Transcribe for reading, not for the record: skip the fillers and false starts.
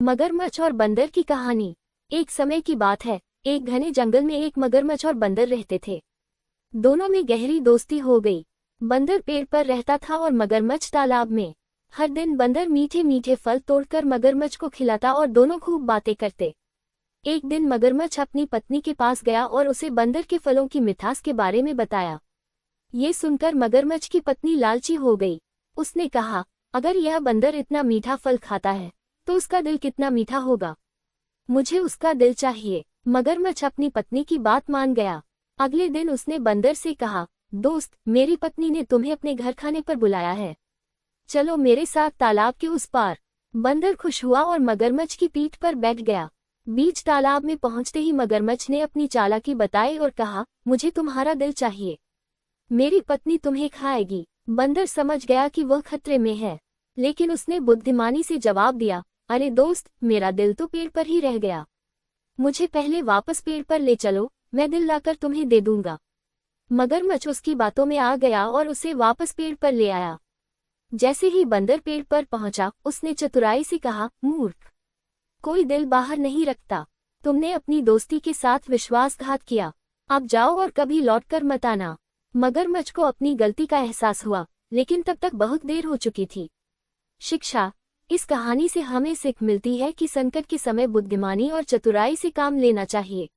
मगरमच्छ और बंदर की कहानी। एक समय की बात है, एक घने जंगल में एक मगरमच्छ और बंदर रहते थे। दोनों में गहरी दोस्ती हो गई। बंदर पेड़ पर रहता था और मगरमच्छ तालाब में। हर दिन बंदर मीठे मीठे फल तोड़कर मगरमच्छ को खिलाता और दोनों खूब बातें करते। एक दिन मगरमच्छ अपनी पत्नी के पास गया और उसे बंदर के फलों की मिठास के बारे में बताया। ये सुनकर मगरमच्छ की पत्नी लालची हो गई। उसने कहा, अगर यह बंदर इतना मीठा फल खाता है तो उसका दिल कितना मीठा होगा। मुझे उसका दिल चाहिए। मगरमच्छ अपनी पत्नी की बात मान गया। अगले दिन उसने बंदर से कहा, दोस्त, मेरी पत्नी ने तुम्हें अपने घर खाने पर बुलाया है, चलो मेरे साथ तालाब के उस पार। बंदर खुश हुआ और मगरमच्छ की पीठ पर बैठ गया। बीच तालाब में पहुंचते ही मगरमच्छ ने अपनी चालाकी बताई और कहा, मुझे तुम्हारा दिल चाहिए, मेरी पत्नी तुम्हें खाएगी। बंदर समझ गया कि वह खतरे में है, लेकिन उसने बुद्धिमानी से जवाब दिया, अरे दोस्त, मेरा दिल तो पेड़ पर ही रह गया, मुझे पहले वापस पेड़ पर ले चलो, मैं दिल लाकर तुम्हें दे दूंगा। मगरमच्छ उसकी बातों में आ गया और उसे वापस पेड़ पर ले आया। जैसे ही बंदर पेड़ पर पहुंचा, उसने चतुराई से कहा, मूर्ख, कोई दिल बाहर नहीं रखता, तुमने अपनी दोस्ती के साथ विश्वासघात किया, अब जाओ और कभी लौटकर मत आना। मगरमच्छ को अपनी गलती का एहसास हुआ, लेकिन तब तक बहुत देर हो चुकी थी। शिक्षा। इस कहानी से हमें सीख मिलती है कि संकट के समय बुद्धिमानी और चतुराई से काम लेना चाहिए।